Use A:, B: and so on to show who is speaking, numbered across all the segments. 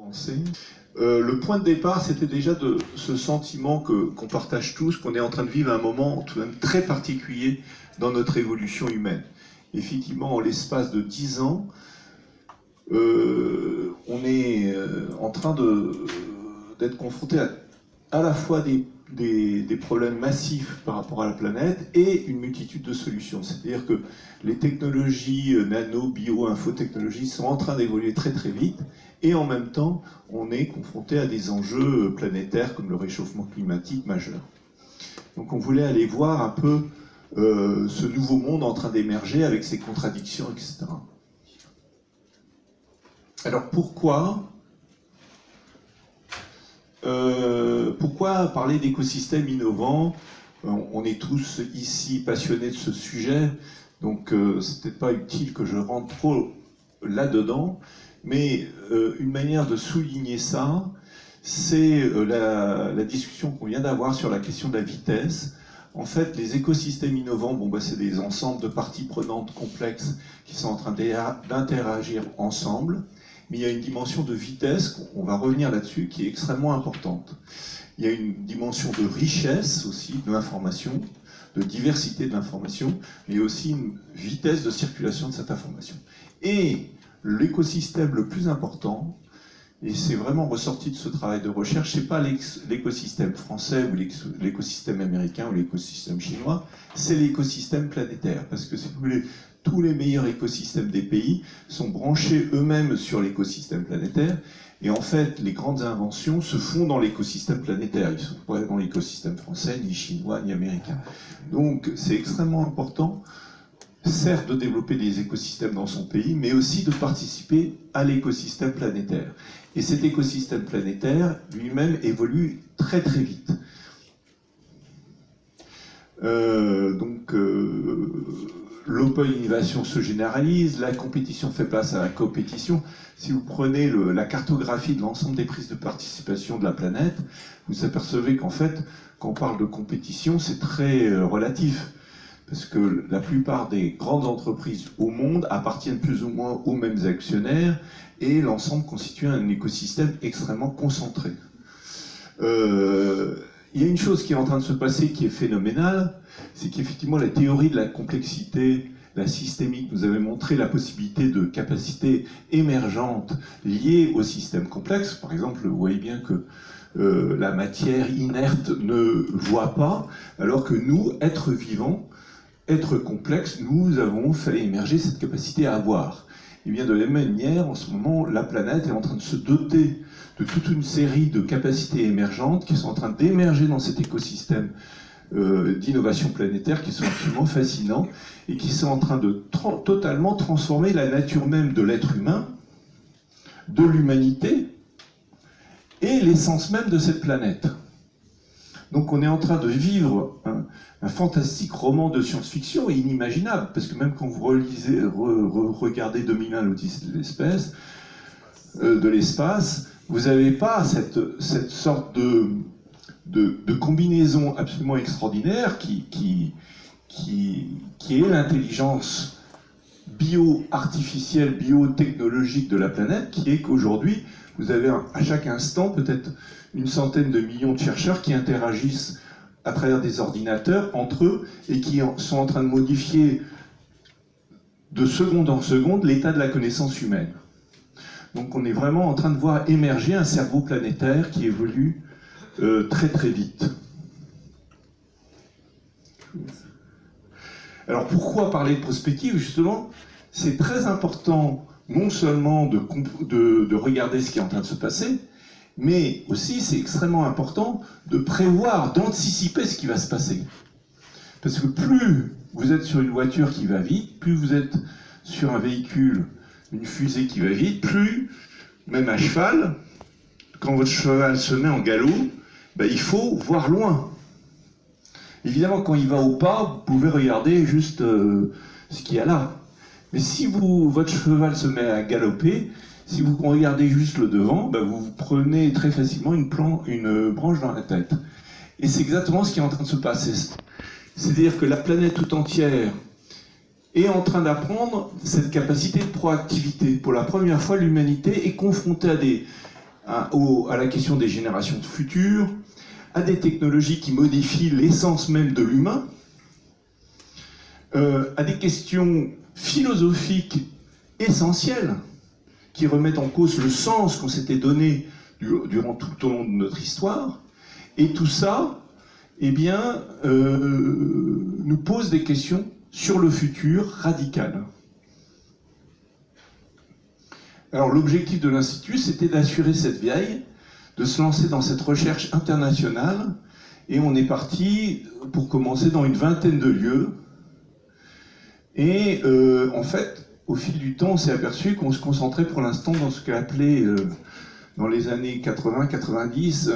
A: avancer. Le point de départ, c'était déjà de ce sentiment qu'on partage tous, qu'on est en train de vivre un moment tout de même très particulier dans notre évolution humaine. Effectivement, en l'espace de 10 ans, on est en train d'être confronté à la fois des problèmes massifs par rapport à la planète et une multitude de solutions. C'est-à-dire que les technologies nano, bio, infotechnologies sont en train d'évoluer très très vite et en même temps, on est confronté à des enjeux planétaires comme le réchauffement climatique majeur. Donc on voulait aller voir un peu ce nouveau monde en train d'émerger avec ses contradictions, etc. Alors pourquoi parler d'écosystèmes innovants? On est tous ici passionnés de ce sujet, donc c'est peut-être pas utile que je rentre trop là-dedans, mais une manière de souligner ça, c'est la discussion qu'on vient d'avoir sur la question de la vitesse. En fait, les écosystèmes innovants, c'est des ensembles de parties prenantes complexes qui sont en train d'interagir ensemble. Mais il y a une dimension de vitesse, on va revenir là-dessus, qui est extrêmement importante. Il y a une dimension de richesse aussi de l'information, de diversité de l'information, mais aussi une vitesse de circulation de cette information. Et l'écosystème le plus important, et c'est vraiment ressorti de ce travail de recherche, c'est pas l'écosystème français ou l'écosystème américain ou l'écosystème chinois, c'est l'écosystème planétaire. Parce que si vous voulez, tous les meilleurs écosystèmes des pays sont branchés eux-mêmes sur l'écosystème planétaire. Et en fait, les grandes inventions se font dans l'écosystème planétaire. Ils ne sont pas dans l'écosystème français, ni chinois, ni américain. Donc c'est extrêmement important, certes, de développer des écosystèmes dans son pays, mais aussi de participer à l'écosystème planétaire. Et cet écosystème planétaire lui-même évolue très très vite. L'open innovation se généralise, la compétition fait place à la compétition. Si vous prenez la cartographie de l'ensemble des prises de participation de la planète, vous apercevez qu'en fait, quand on parle de compétition, c'est très relatif. Parce que la plupart des grandes entreprises au monde appartiennent plus ou moins aux mêmes actionnaires et l'ensemble constitue un écosystème extrêmement concentré. Il y a une chose qui est en train de se passer qui est phénoménale, c'est qu'effectivement la théorie de la complexité, la systémique, nous avait montré la possibilité de capacités émergentes liées au système complexe. Par exemple, vous voyez bien que la matière inerte ne voit pas, alors que nous, êtres vivants, êtres complexes, nous avons fait émerger cette capacité à voir. Et bien de la même manière, en ce moment, la planète est en train de se doter de toute une série de capacités émergentes qui sont en train d'émerger dans cet écosystème d'innovation planétaire qui sont absolument fascinants et qui sont en train de totalement transformer la nature même de l'être humain, de l'humanité et l'essence même de cette planète. Donc on est en train de vivre un fantastique roman de science-fiction et inimaginable, parce que même quand vous regardez 2001 l'Odyssée de l'espace, vous n'avez pas cette sorte de combinaison absolument extraordinaire qui est l'intelligence bio-artificielle, biotechnologique de la planète, qui est qu'aujourd'hui, vous avez à chaque instant peut-être une centaine de millions de chercheurs qui interagissent à travers des ordinateurs entre eux et qui sont en train de modifier de seconde en seconde l'état de la connaissance humaine. Donc on est vraiment en train de voir émerger un cerveau planétaire qui évolue très très vite. Alors pourquoi parler de prospective? Justement, c'est très important non seulement de regarder ce qui est en train de se passer, mais aussi c'est extrêmement important de prévoir, d'anticiper ce qui va se passer. Parce que plus vous êtes sur une voiture qui va vite, plus vous êtes sur un véhicule, une fusée qui va vite, plus, même à cheval, quand votre cheval se met en galop, il faut voir loin. Évidemment, quand il va au pas, vous pouvez regarder juste ce qu'il y a là. Mais si votre cheval se met à galoper, si vous regardez juste le devant, vous prenez très facilement une branche dans la tête. Et c'est exactement ce qui est en train de se passer. C'est-à-dire que la planète tout entière est en train d'apprendre cette capacité de proactivité. Pour la première fois, l'humanité est confrontée à la question des générations futures, à des technologies qui modifient l'essence même de l'humain, à des questions philosophiques essentielles qui remettent en cause le sens qu'on s'était donné durant tout au long de notre histoire. Et tout ça, eh bien, nous pose des questions sur le futur radical. Alors l'objectif de l'Institut, c'était d'assurer cette veille, de se lancer dans cette recherche internationale, et on est parti pour commencer dans une vingtaine de lieux. Et en fait, au fil du temps, on s'est aperçu qu'on se concentrait pour l'instant dans ce qu'a appelé, dans les années 80-90,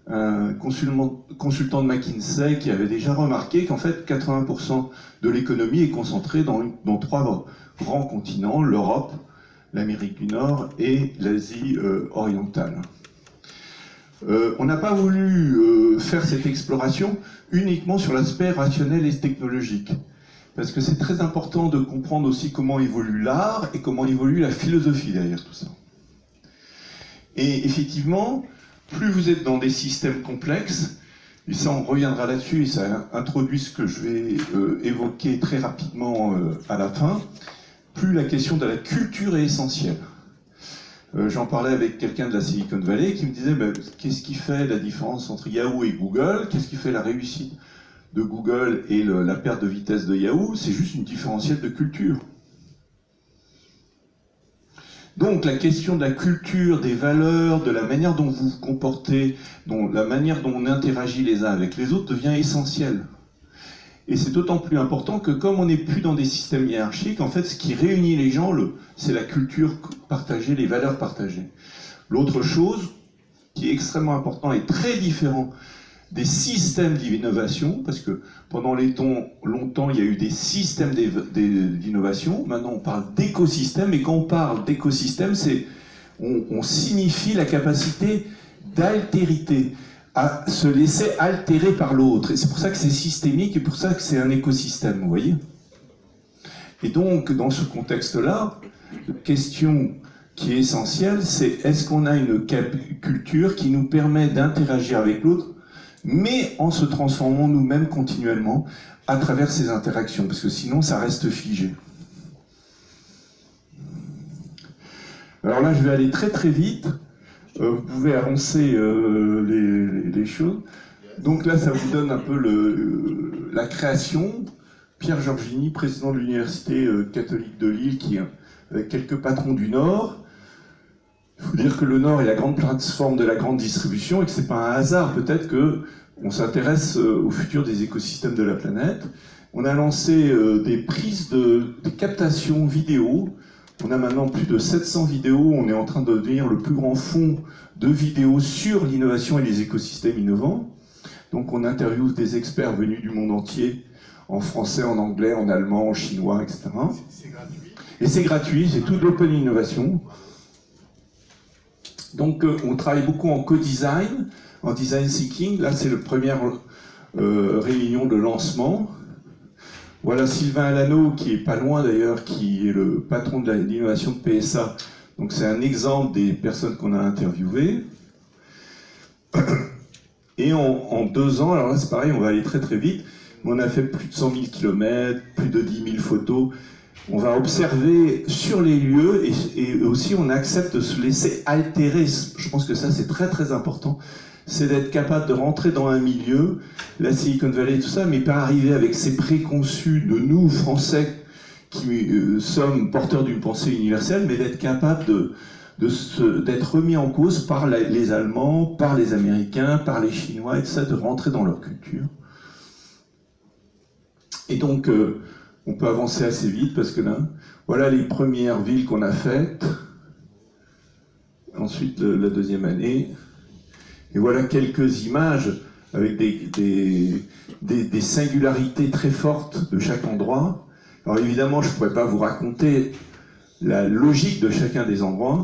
A: un consultant de McKinsey qui avait déjà remarqué qu'en fait 80% de l'économie est concentrée dans trois grands continents, l'Europe, l'Amérique du Nord et l'Asie orientale. On n'a pas voulu faire cette exploration uniquement sur l'aspect rationnel et technologique, parce que c'est très important de comprendre aussi comment évolue l'art et comment évolue la philosophie derrière tout ça. Et effectivement, plus vous êtes dans des systèmes complexes, et ça on reviendra là-dessus, et ça introduit ce que je vais évoquer très rapidement à la fin, plus la question de la culture est essentielle. J'en parlais avec quelqu'un de la Silicon Valley qui me disait qu'est-ce qui fait la différence entre Yahoo et Google, qu'est-ce qui fait la réussite de Google et la perte de vitesse de Yahoo, c'est juste une différentielle de culture. Donc la question de la culture, des valeurs, de la manière dont vous vous comportez, la manière dont on interagit les uns avec les autres devient essentielle. Et c'est d'autant plus important que comme on n'est plus dans des systèmes hiérarchiques, en fait ce qui réunit les gens, c'est la culture partagée, les valeurs partagées. L'autre chose qui est extrêmement important et très différent des systèmes d'innovation, parce que pendant longtemps, il y a eu des systèmes d'innovation, maintenant on parle d'écosystème, et quand on parle d'écosystème, on signifie la capacité d'altérité, à se laisser altérer par l'autre. Et c'est pour ça que c'est systémique, et pour ça que c'est un écosystème, vous voyez. Et donc, dans ce contexte-là, la question qui est essentielle, c'est est-ce qu'on a une culture qui nous permet d'interagir avec l'autre, mais en se transformant nous-mêmes continuellement à travers ces interactions, parce que sinon ça reste figé. Alors là, je vais aller très très vite. Vous pouvez avancer les choses. Donc là, ça vous donne un peu la création. Pierre Giorgini, président de l'Université catholique de Lille, qui avec quelques patrons du Nord. Il faut dire que le Nord est la grande plateforme de la grande distribution et que ce n'est pas un hasard peut-être qu'on s'intéresse au futur des écosystèmes de la planète. On a lancé des prises des captations vidéo. On a maintenant plus de 700 vidéos. On est en train de devenir le plus grand fonds de vidéos sur l'innovation et les écosystèmes innovants. Donc on interviewe des experts venus du monde entier, en français, en anglais, en allemand, en chinois, etc.
B: C'est gratuit.
A: Et c'est gratuit, c'est tout de l'open innovation. Donc on travaille beaucoup en co-design, en design thinking. Là c'est la première réunion de lancement. Voilà Sylvain Alano, qui est pas loin d'ailleurs, qui est le patron de l'innovation de PSA. Donc c'est un exemple des personnes qu'on a interviewées. Et en 2 ans, alors là c'est pareil, on va aller très très vite, mais on a fait plus de 100 000 km, plus de 10 000 photos. On va observer sur les lieux et aussi on accepte de se laisser altérer. Je pense que ça c'est très très important. C'est d'être capable de rentrer dans un milieu, la Silicon Valley et tout ça, mais pas arriver avec ces préconçus de nous, Français, qui sommes porteurs d'une pensée universelle, mais d'être capable d'être remis en cause par les Allemands, par les Américains, par les Chinois, et tout ça, de rentrer dans leur culture. Et donc, on peut avancer assez vite, parce que là, voilà les premières villes qu'on a faites. Ensuite, la deuxième année. Et voilà quelques images avec des singularités très fortes de chaque endroit. Alors évidemment, je ne pourrais pas vous raconter la logique de chacun des endroits.